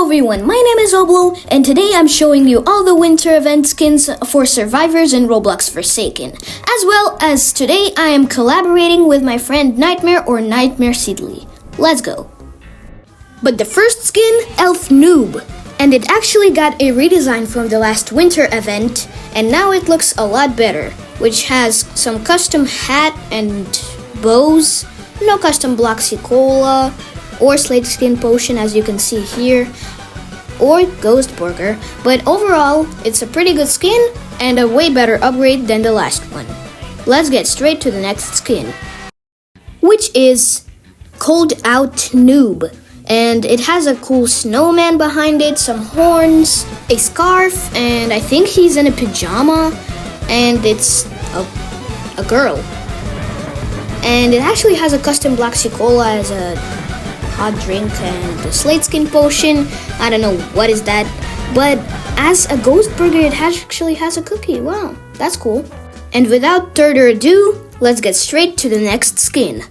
everyone, my name is OBLO, and today I'm showing you all the winter event skins for survivors in Roblox Forsaken. As well as today I am collaborating with my friend Nightmare or Nightmare Seedly. Let's go. But the first skin, Elf Noob. And it actually got a redesign from the last winter event, and now it looks a lot better, which has some custom hat and bows, no custom Bloxy Cola, or Slate Skin Potion as you can see here, or Ghost Burger, but overall, it's a pretty good skin and a way better upgrade than the last one. Let's get straight to the next skin, which is Cold Out Noob. And it has a cool snowman behind it, some horns, a scarf, and I think he's in a pajama, and it's a girl. And it actually has a custom Bloxy Cola as a hot drink and a Slate Skin Potion. I don't know what is that, but as a Ghost Burger it actually has a cookie. Wow, that's cool. And without further ado, let's get straight to the next skin.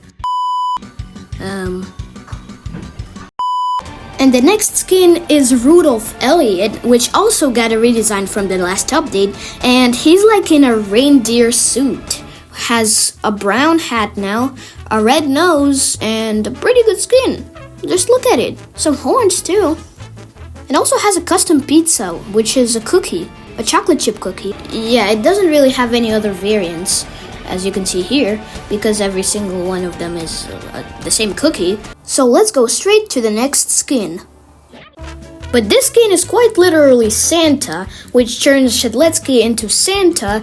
And the next skin is Rudolph Elliot, which also got a redesign from the last update, and he's like in a reindeer suit. Has a brown hat now, a red nose, and a pretty good skin. Just look at it. Some horns too. It also has a custom pizza, which is a cookie, a chocolate chip cookie. Yeah, it doesn't really have any other variants, as you can see here, because every single one of them is the same cookie. So let's go straight to the next skin. But this skin is quite literally Santa, which turns Shedletsky into Santa,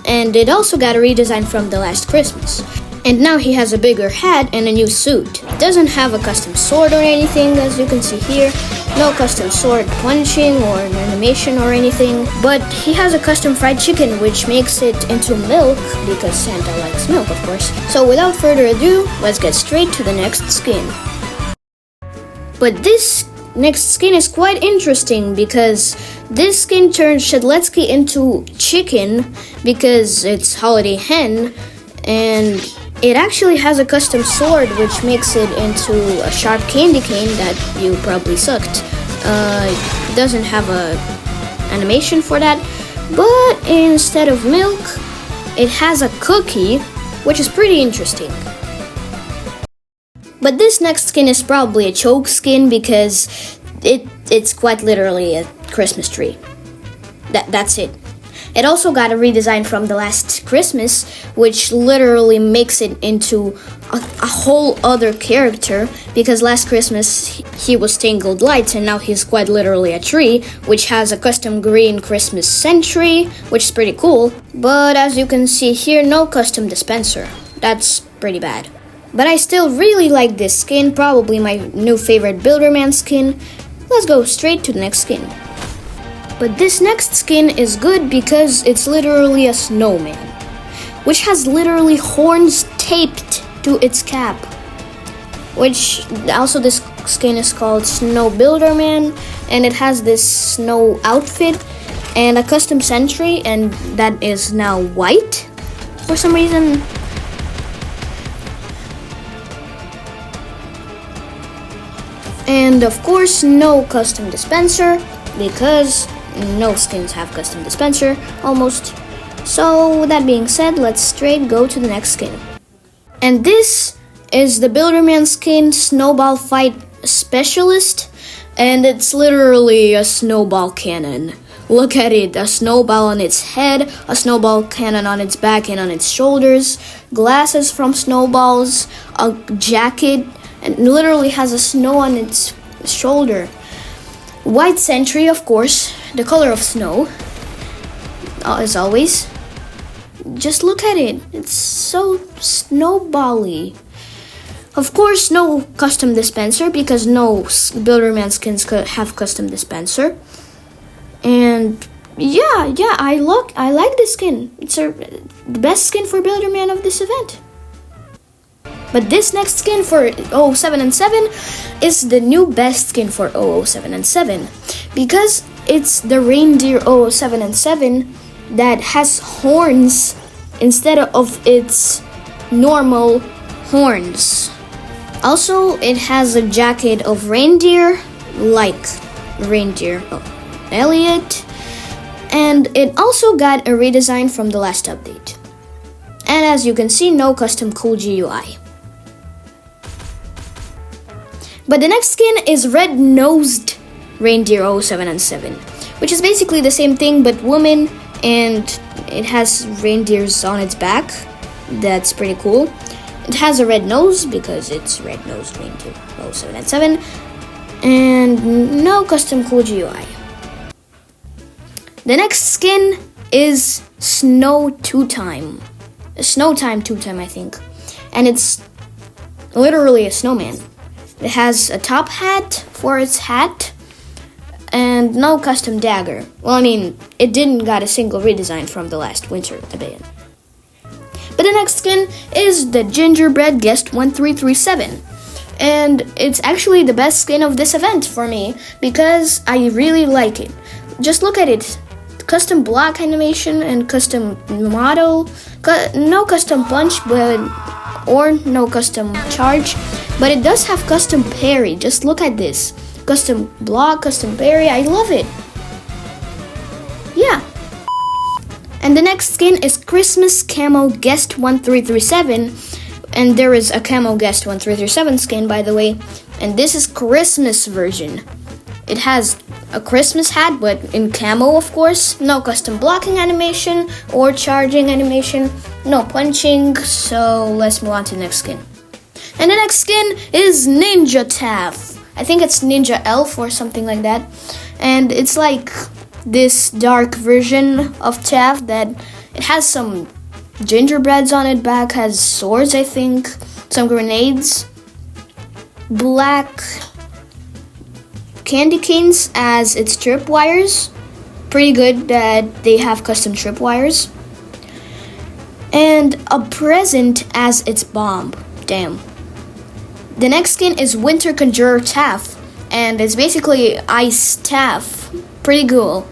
and it also got a redesign from the last Christmas. And now he has a bigger hat and a new suit. It doesn't have a custom sword or anything, as you can see here. No custom sword punching or an animation or anything. But he has a custom fried chicken, which makes it into milk, because Santa likes milk, of course. So without further ado, let's get straight to the next skin. But this next skin is quite interesting, because this skin turns Shedletsky into chicken, because it's Holiday Hen, and it actually has a custom sword, which makes it into a sharp candy cane that you probably sucked. It doesn't have a animation for that, but instead of milk, it has a cookie, which is pretty interesting. But this next skin is probably a choke skin, because it's quite literally a Christmas tree. That's it. It also got a redesign from the last Christmas, which literally makes it into a whole other character, because last Christmas he was Tangled Lights and now he's quite literally a tree, which has a custom green Christmas sentry, which is pretty cool. But as you can see here, no custom dispenser. That's pretty bad. But I still really like this skin, probably my new favorite Builderman skin. Let's go straight to the next skin. But this next skin is good because it's literally a snowman, which has literally horns taped to its cap. Which also this skin is called Snow Builderman, and it has this snow outfit and a custom sentry, and that is now white for some reason. And of course, no custom dispenser, because no skins have custom dispenser, almost. So with that being said, let's straight go to the next skin. And this is the Builderman skin Snowball Fight Specialist, and it's literally a snowball cannon. Look at it, a snowball on its head, a snowball cannon on its back and on its shoulders, glasses from snowballs, a jacket, and literally has a snow on its shoulder. White sentry, of course, the color of snow, as always. Just look at it, it's so snowbally. Of course, no custom dispenser, because no Builderman skins have custom dispenser. And yeah, I like this skin. It's the best skin for Builderman of this event. But this next skin for 007 and 7 is the new best skin for 007 and 7, because it's the reindeer 007 and 7 that has horns instead of its normal horns. Also, it has a jacket of reindeer like reindeer Elliot. And it also got a redesign from the last update. And as you can see, no custom cool GUI. But the next skin is Red-Nosed Reindeer 07 and 7, which is basically the same thing but woman, and it has reindeers on its back. That's pretty cool. It has a red nose because it's Red-Nosed Reindeer 07 and 7, and no custom cool GUI. The next skin is Snow 2-Time. Snowtime 2-Time, I think. And it's literally a snowman. It has a top hat for its hat and no custom dagger. Well, I mean, it didn't got a single redesign from the last winter update. But the next skin is the Gingerbread Guest 1337. And it's actually the best skin of this event for me because I really like it. Just look at it. Custom block animation and custom model. No custom punch, or no custom charge. But it does have custom parry. Just look at this. Custom block, custom parry. I love it. Yeah. And the next skin is Christmas Camo Guest 1337. And there is a Camo Guest 1337 skin, by the way. And this is Christmas version. It has a Christmas hat, but in camo, of course. No custom blocking animation or charging animation. No punching. So let's move on to the next skin. And the next skin is Ninja Taff. I think it's Ninja Elf or something like that. And it's like this dark version of Taff that it has some gingerbreads on its back, has swords, I think, some grenades, black candy canes as its tripwires. Pretty good that they have custom tripwires. And a present as its bomb. Damn. The next skin is Winter Conjurer Taff, and it's basically ice Taff. Pretty cool.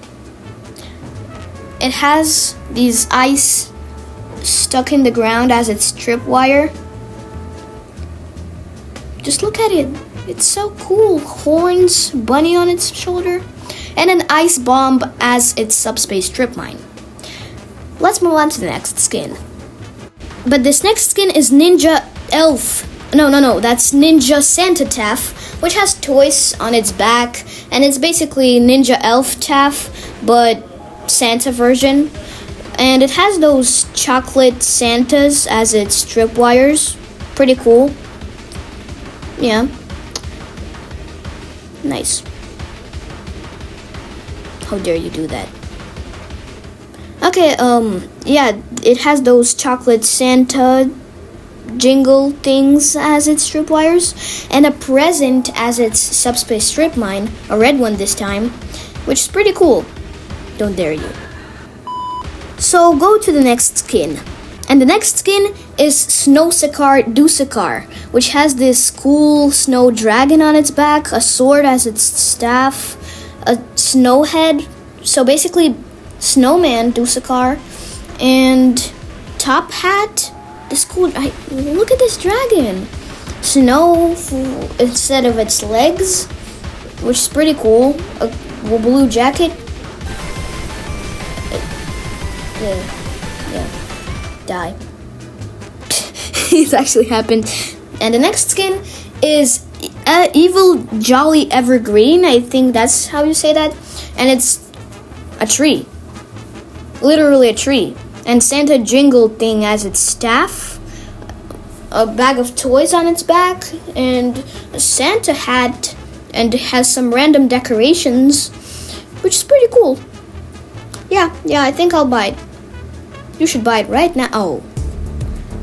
It has these ice stuck in the ground as its tripwire. Just look at it. It's so cool. Horns, bunny on its shoulder, and an ice bomb as its subspace trip mine. Let's move on to the next skin. But this next skin is Ninja Elf. No, that's Ninja Santa Taff, which has toys on its back, and it's basically Ninja Elf Taff, but Santa version. And it has those chocolate Santas as its tripwires. Pretty cool. Yeah. Nice. How dare you do that? Okay, yeah, it has those chocolate Santa jingle things as its tripwires, and a present as its subspace strip mine, a red one this time, which is pretty cool. Don't dare you. So go to the next skin. And the next skin is Snowsicar Dusicar, which has this cool snow dragon on its back, a sword as its staff, a snow head, so basically snowman Dusicar, and top hat. This cool. Look at this dragon. Snow instead of its legs, which is pretty cool. A blue jacket. Yeah. Die. It's actually happened. And the next skin is Evil Jolly Evergreen. I think that's how you say that. And it's a tree. Literally a tree. And Santa Jingle thing as its staff. A bag of toys on its back. And a Santa hat. And it has some random decorations. Which is pretty cool. Yeah, I think I'll buy it. You should buy it right now. Oh.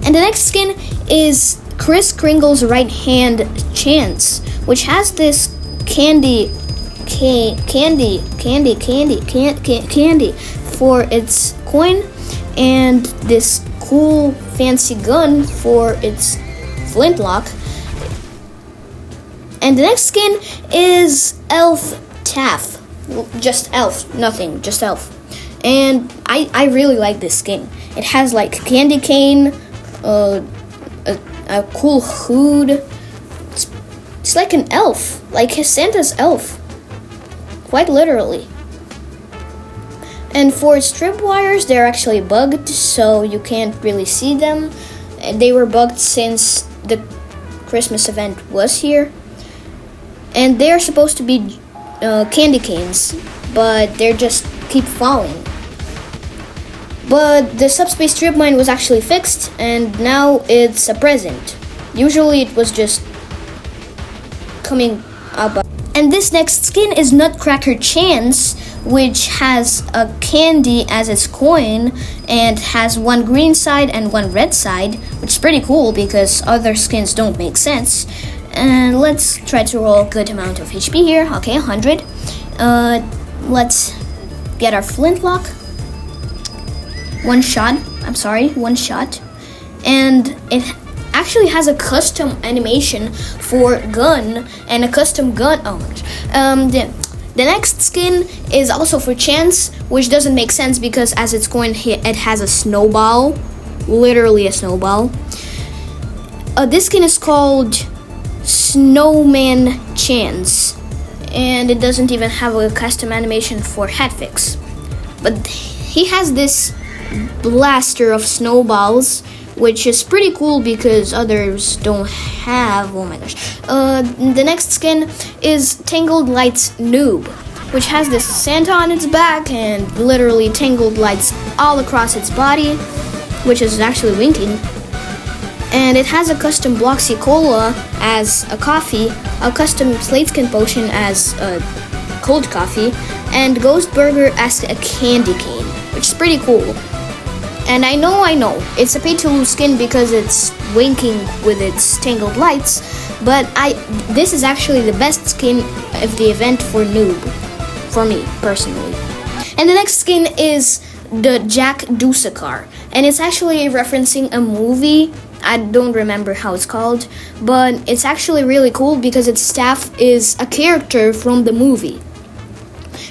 And the next skin is Kris Kringle's Right Hand Chance, which has this candy for its coin, and this cool fancy gun for its flintlock. And the next skin is Elf Taff. Just elf, nothing, just elf. And I really like this skin. It has like candy cane, a cool hood. It's like an elf, like Santa's elf. quite literally. And for its tripwires, they're actually bugged, so you can't really see them. They were bugged since the Christmas event was here. And they're supposed to be candy canes, but they're just keep falling. But the subspace trip mine was actually fixed, and now it's a present. Usually it was just coming up. And this next skin is Nutcracker Chance, which has a candy as its coin and has one green side and one red side, which is pretty cool because other skins don't make sense. And let's try to roll a good amount of HP here. Okay, 100. Let's get our flintlock. One shot. And it actually has a custom animation for gun and a custom gun. Oh my gosh. The next skin is also for Chance, which doesn't make sense because as it's going, it has a snowball, literally a snowball. This skin is called Snowman Chance, and it doesn't even have a custom animation for Hatfix. But he has this blaster of snowballs, which is pretty cool because others don't have. Oh my gosh. The next skin is Tangled Lights Noob, which has this Santa on its back and literally tangled lights all across its body, which is actually winking. And it has a custom Bloxy Cola as a coffee, a custom Slate Skin Potion as a cold coffee, and Ghost Burger as a candy cane, which is pretty cool. And I know, it's a pay-to-lose skin because it's winking with its tangled lights, but this is actually the best skin of the event for Noob, for me, personally. And the next skin is the Jack Deucecar, and it's actually referencing a movie. I don't remember how it's called, but it's actually really cool because its staff is a character from the movie.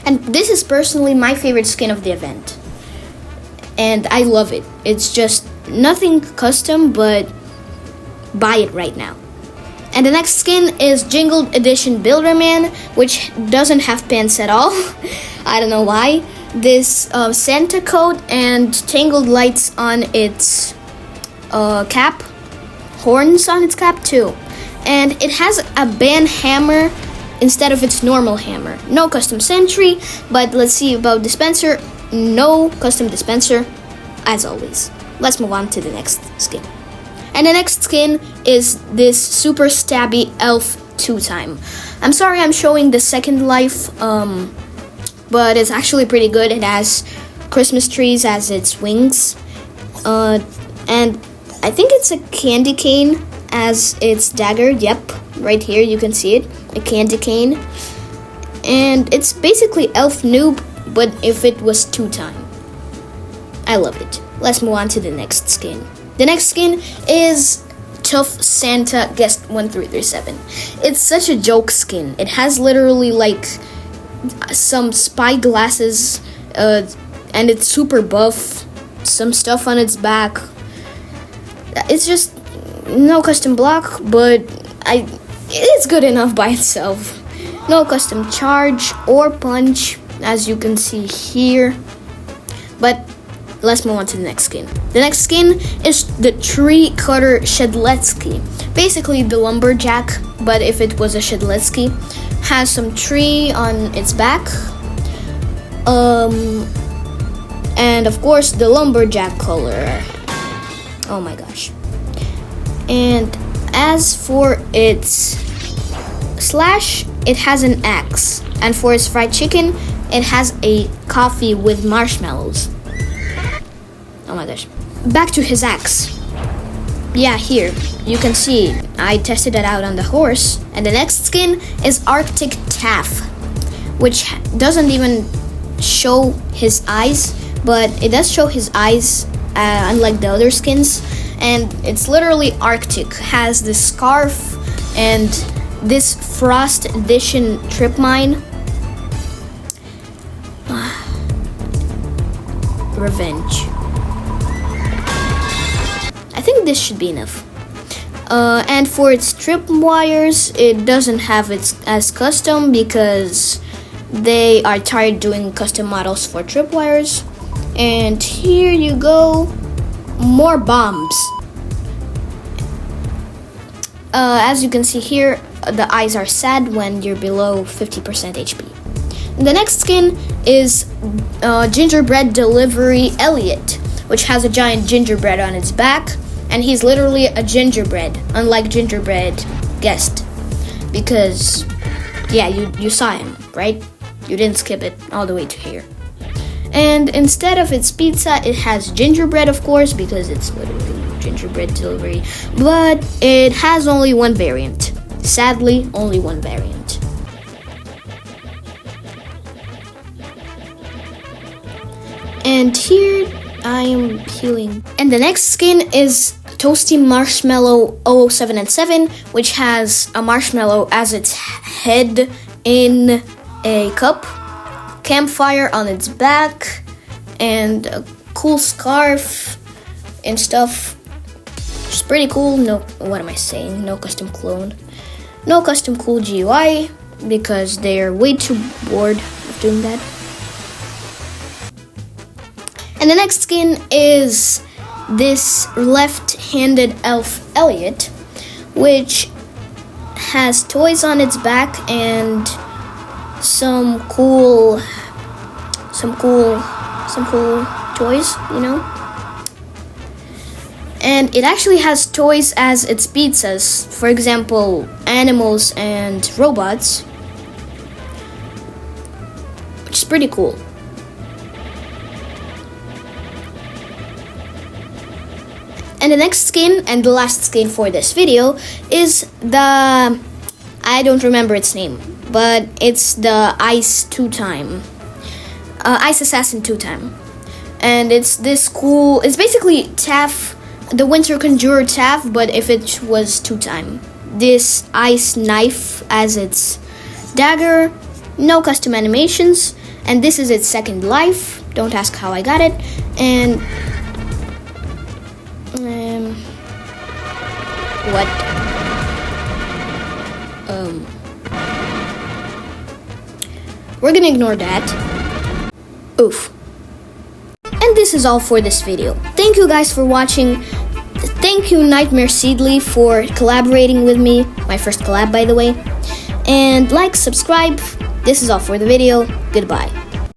And this is personally my favorite skin of the event. And I love it. It's just nothing custom, but buy it right now. And the next skin is Jingled Edition Builderman, which doesn't have pants at all. I don't know why. This Santa coat and tangled lights on its cap, horns on its cap too. And it has a band hammer instead of its normal hammer. No custom sentry, but let's see about dispenser. No custom dispenser, as always. Let's move on to the next skin. And the next skin is this Super Stabby Elf 2-time. I'm sorry I'm showing the second life, but it's actually pretty good. It has Christmas trees as its wings. And I think it's a candy cane as its dagger. Yep, right here you can see it. A candy cane. And it's basically Elf Noob, but if it was 2-time. I love it. Let's move on to the next skin. The next skin is Tough Santa Guest 1337. It's such a joke skin. It has literally like some spy glasses, and it's super buff. Some stuff on its back. It's just no custom block, but it's good enough by itself. No custom charge or punch, as you can see here. But let's move on to the next skin. The next skin is the Tree Cutter Shedletsky. Basically the lumberjack, but if it was a Shedletsky. Has some tree on its back. And of course the lumberjack color. Oh my gosh. And as for its slash, it has an axe. And for its fried chicken, it has a coffee with marshmallows. Oh my gosh. Back to his axe. Yeah, here. You can see I tested it out on the horse. And the next skin is Arctic Taff, which doesn't even show his eyes, but it does show his eyes, unlike the other skins. And it's literally Arctic. Has this scarf and this Frost Edition trip mine. Revenge. I think this should be enough. And for its trip wires, it doesn't have it as custom because they are tired doing custom models for tripwires. And here you go, more bombs. As you can see here, the eyes are sad when you're below 50% HP. The next skin is Gingerbread Delivery Elliot, which has a giant gingerbread on its back, and he's literally a gingerbread, unlike Gingerbread Guest, because yeah, you saw him, right? You didn't skip it all the way to here. And instead of its pizza, it has gingerbread, of course, because it's literally gingerbread delivery, but it has only one variant. Sadly, only one variant. And here I am healing. And the next skin is Toasty Marshmallow 007 and 7, which has a marshmallow as its head in a cup, campfire on its back, and a cool scarf and stuff. It's pretty cool. No, what am I saying? No custom clone. No custom cool GUI, because they're way too bored of doing that. And the next skin is this left-handed elf Elliot, which has toys on its back and some cool toys, you know? And it actually has toys as its pizzas, for example, animals and robots, which is pretty cool. And the next skin, and the last skin for this video, is the, I don't remember its name, but it's the Ice Ice Assassin 2-time. And it's this cool, it's basically Taff, the Winter Conjurer Taff, but if it was 2-time. This ice knife as its dagger, no custom animations, and this is its second life. Don't ask how I got it. And we're gonna ignore that. Oof. And this is all for this video. Thank you guys for watching. Thank you Nightmare Seedly for collaborating with me. My first collab, by the way. And like, subscribe. This is all for the video. Goodbye.